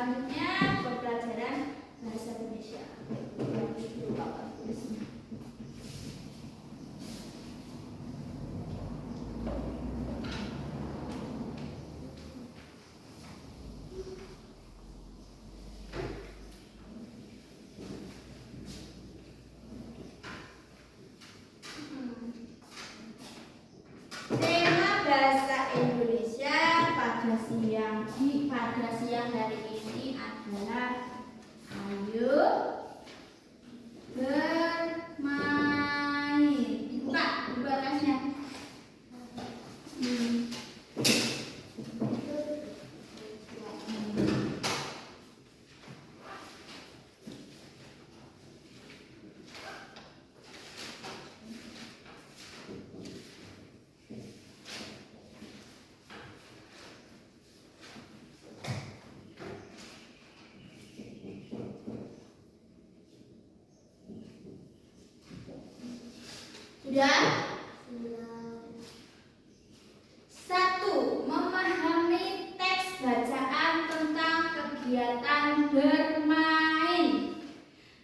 selanjutnya pembelajaran bahasa Indonesia. Tema bahasa Indonesia pada siang hari ini adalah ayo bermain. Dibuka kasnya. Sudah? Satu, memahami teks bacaan tentang kegiatan bermain.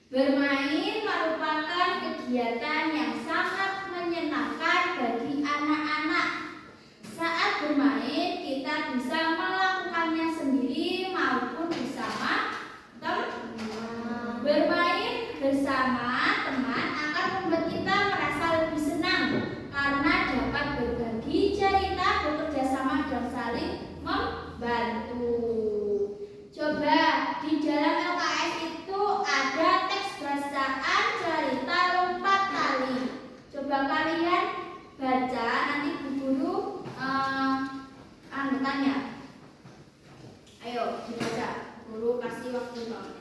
Bermain merupakan kegiatan yang sangat menyenangkan bagi anak-anak. Saat bermain, kita bisa melakukannya sendiri maupun bersama teman. Bermain bersama teman akan membuat kita merasa lebih senang karena dapat berbagi cerita, bekerja sama dan saling membantu. Coba di dalam LKS itu ada teks bacaan cerita lompat tali. Coba kalian baca, nanti Bu Guru tanya. Ayo dibaca, Guru kasih waktu 5 menit.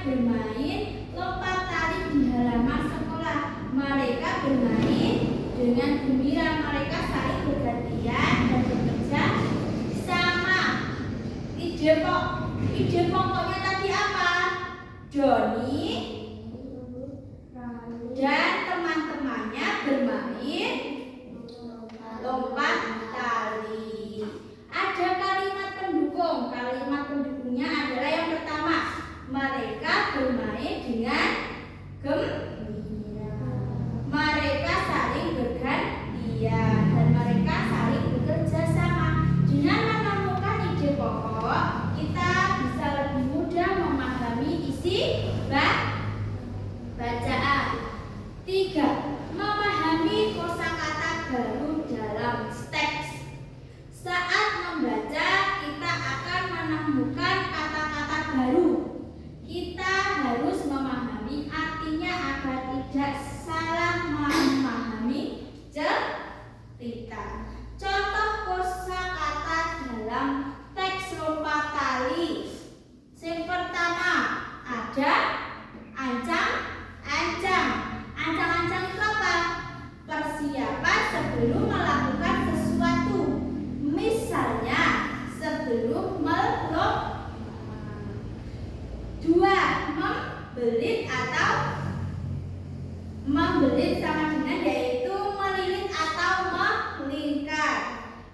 bermain lompat tali di halaman sekolah. Mereka bermain dengan gembira. Mereka saling bergantian dan bekerja sama. Ide pokoknya tadi apa? Doni dan teman-temannya bermain lompat tali. Ada kalimat pendukung. Kalimat pendukungnya adalah yang pertama, mereka bermain dengan gembira. Mereka saling bergantian dan mereka saling bekerja sama. Dengan menemukan ide pokok, kita bisa lebih mudah memahami isi bacaan. 3. Memahami kosakata baru dalam teks. Saat membaca, kita akan menemukan kata-kata baru. Kita harus memahami artinya agar tidak salah memahami cerita. Contoh kosakata dalam teks lompat tali. Yang pertama ada ancang-ancang. Ancang-ancang itu apa? Persiapan sebelum melakukan sesuatu. Misalnya sebelum melompat. 2. Membelit atau membelit sama dengan yaitu melilit atau melingkar.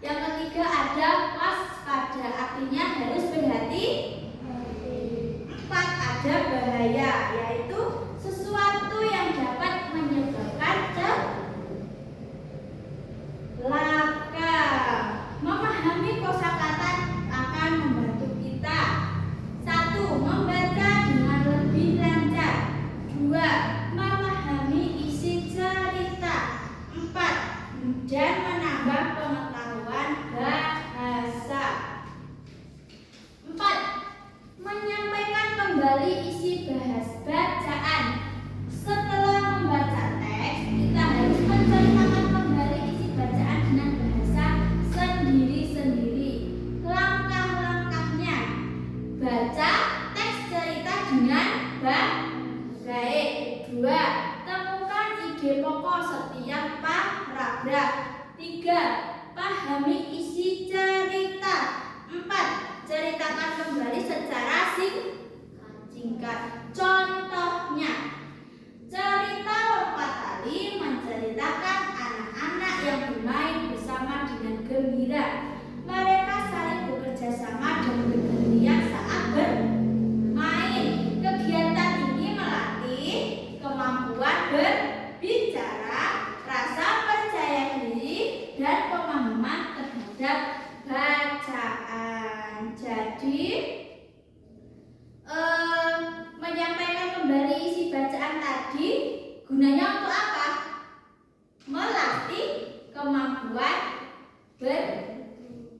Yang ketiga ada waspada, artinya harus berhati. 4. Ada bahaya, yaitu sesuatu yang dapat menyebabkan celaka. Memahami kosakata akan membantu kita. 1. Membaca dengan lebih lancar. 2. Memahami isi cerita. 4. Dan menambah pengetahuan bahasa. 4. Menyampaikan kembali isi bacaan. Setelah membaca teks, kita harus menceritakan kembali isi bacaan dengan bahasa sendiri-sendiri. Langkah-langkahnya: baca teks cerita dengan baik. 2. Temukan ide pokok setiap paragraf. 3. Pahami isi cerita. 4. Ceritakan kembali secara singkat. Contohnya, cerita lompat tali menceritakan anak-anak yang bermain bersama dengan gembira. Mereka saling bekerja sama dan bergantian saat bermain. Kegiatan ini melatih kemampuan berbicara, rasa percaya diri, dan pemahaman terhadap bacaan. Jadi menyampaikan kembali isi bacaan tadi gunanya untuk apa? Melatih kemampuan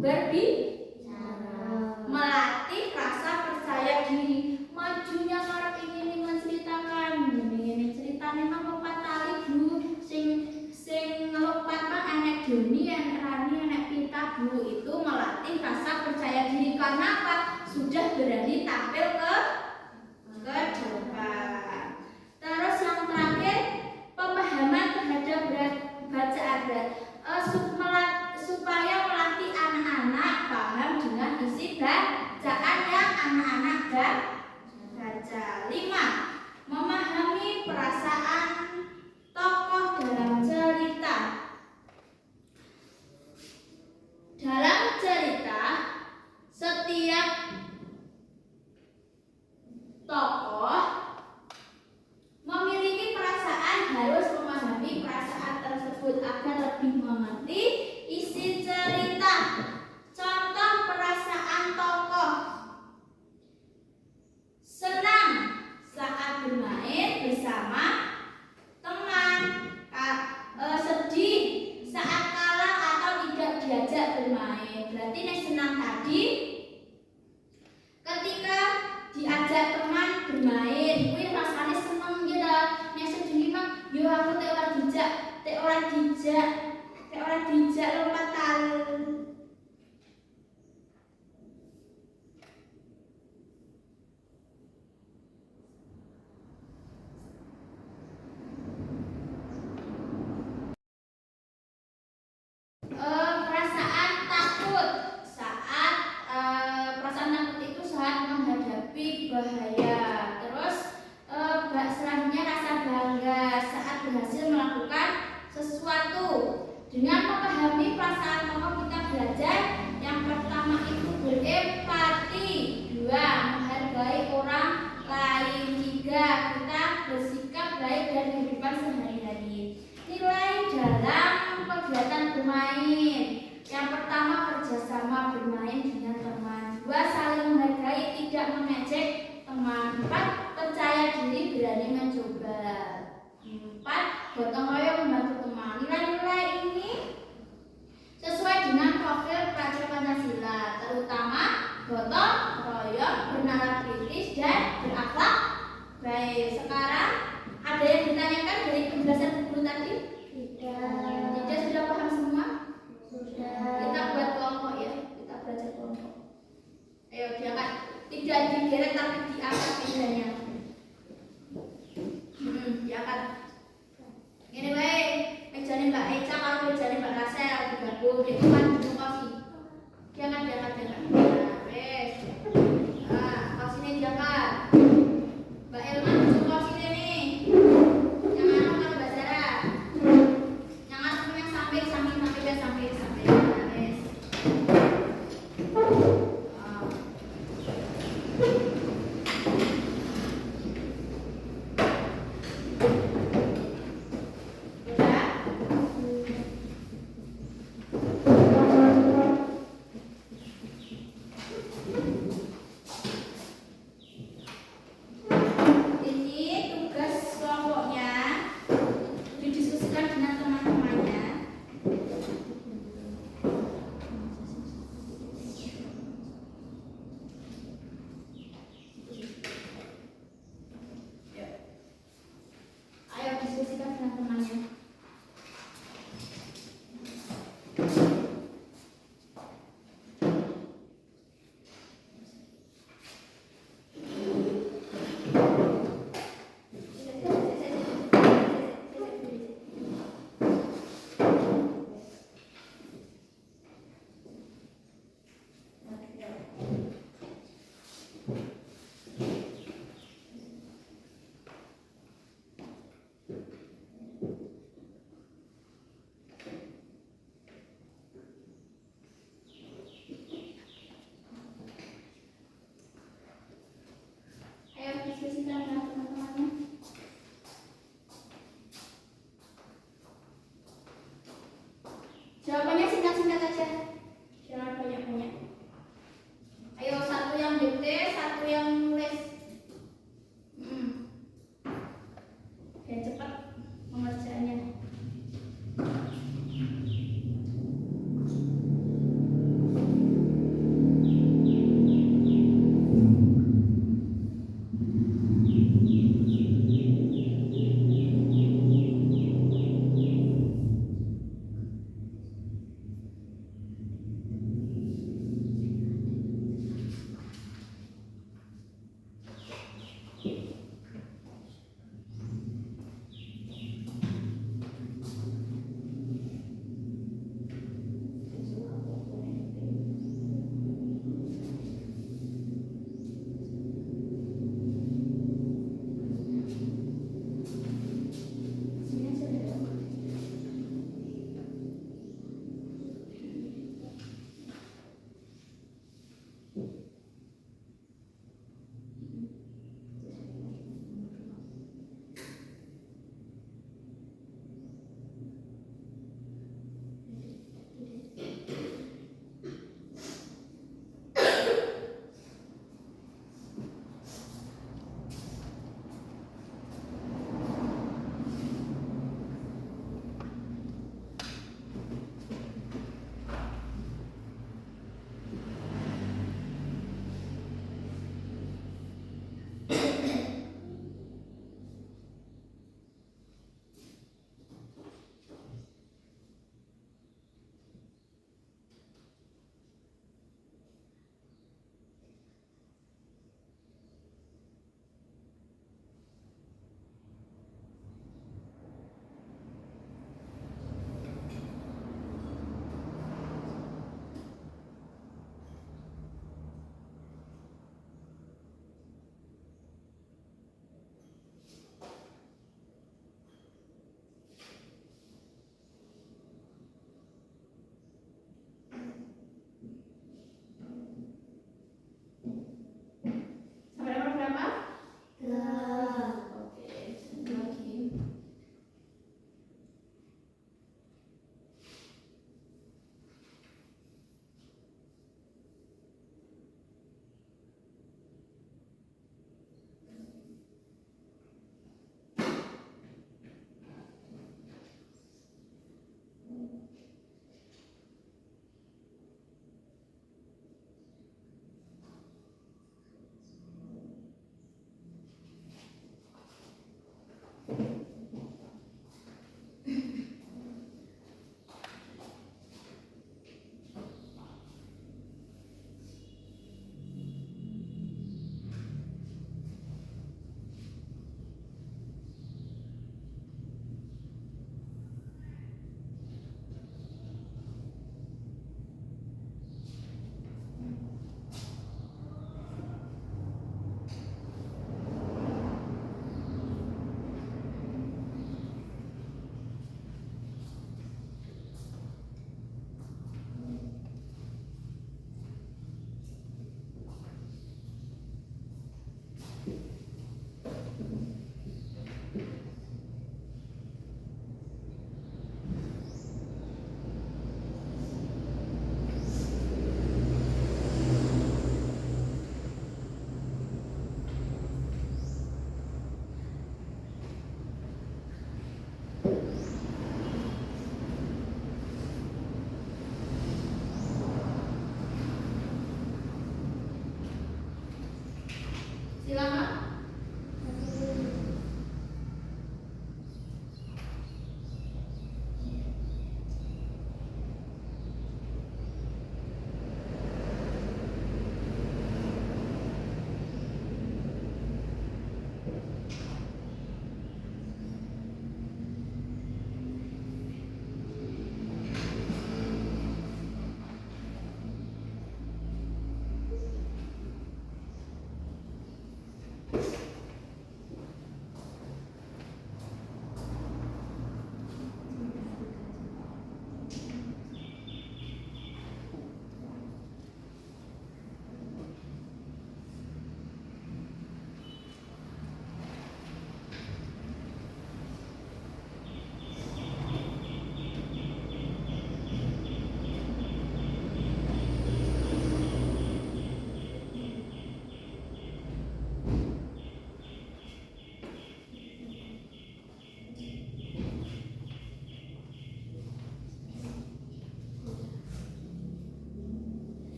berbicara, melatih rasa percaya diri. Majunya orang ingin menceritakan, ingin ceritanya nang lompat tali Bu, sing lompat mah enek Doni, enek Rani, enek Pita Bu. Itu melatih rasa percaya diri. Karena apa? Sudah berani tampil ke depan. Terus yang terakhir, pemahaman terhadap bacaan supaya melatih anak-anak paham dengan isi bacaan yang anak-anak baca. 5. Memahami perasaan tokoh dalam cerita. Dalam cerita, setiap berhasil melakukan sesuatu. Dengan memahami perasaan tokoh kita belajar yang pertama itu berempati, 2 menghargai orang lain, 3 kita bersikap baik dalam kehidupan sehari-hari. Nilai dalam kegiatan bermain, yang pertama kerjasama bermain dengan teman, 2 saling menghargai tidak mengejek teman, 4 percaya diri berani mencoba, 4 gotong royong membantu teman. Nilai-nilai ini sesuai dengan profil pelajar Pancasila, terutama gotong royong, bernalar kritis, dan berakhlak baik. Sekarang ada yang ditanyakan dari penjelasan guru tadi? Tidak, sudah paham semua? Sudah. Kita buat kelompok ya, kita belajar kelompok. Ayo diangkat, tidak digeret tapi diangkat bedanya. Diangkat. Ini baik, mejanya Mbak Eca kalau mejanya Mbak Rasel digabung, dia bukan kosi. Diangkat. Nah, wes. Nah, kosi ini diangkat. Mbak Elma duduk kosi ini nih. Yang anu kalau Mbak Sarah. Yang anu yang samping. Nah, wes. Ayo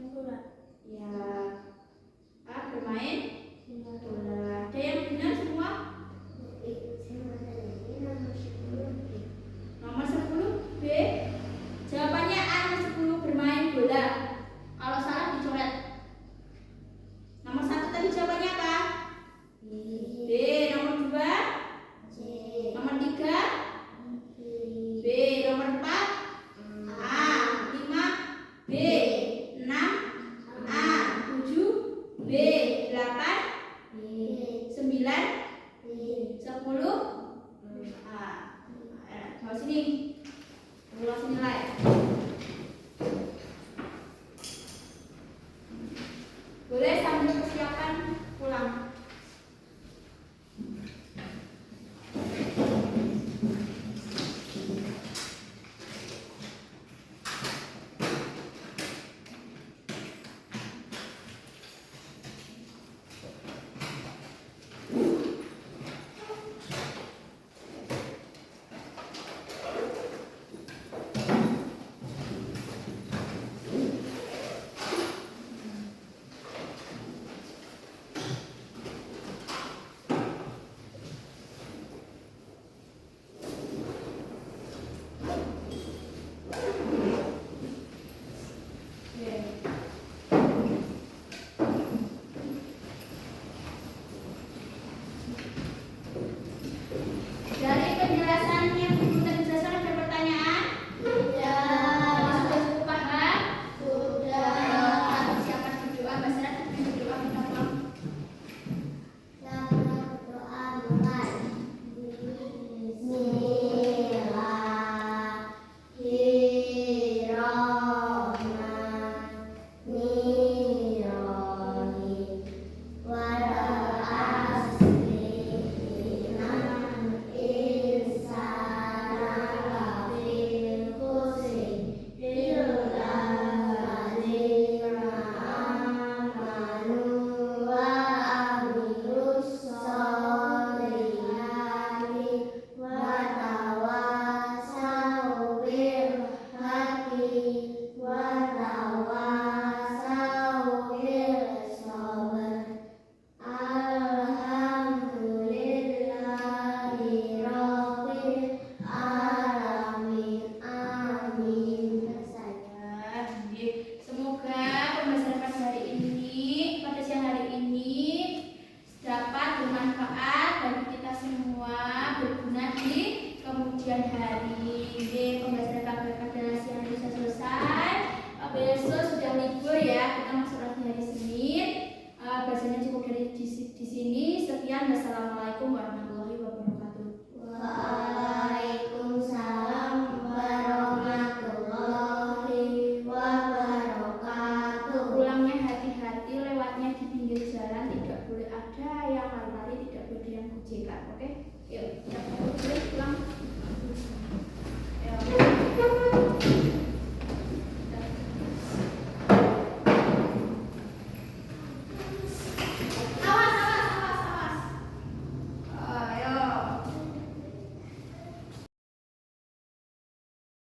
bola. Ya. Bermain bola. Ada yang benar semua? Nomor 10 B. Jawabannya A, nomor 10 bermain bola. Kalau salah dicoret. Nomor 1 tadi jawabannya apa? B. Nomor 2 C. nomor 3 B. Nomor 4 A. 5 B. 6 A. 7 B. 8 B. 9 B. 10 A. Bawa sini. Ulas nilai. Boleh sambil persiapan pulang.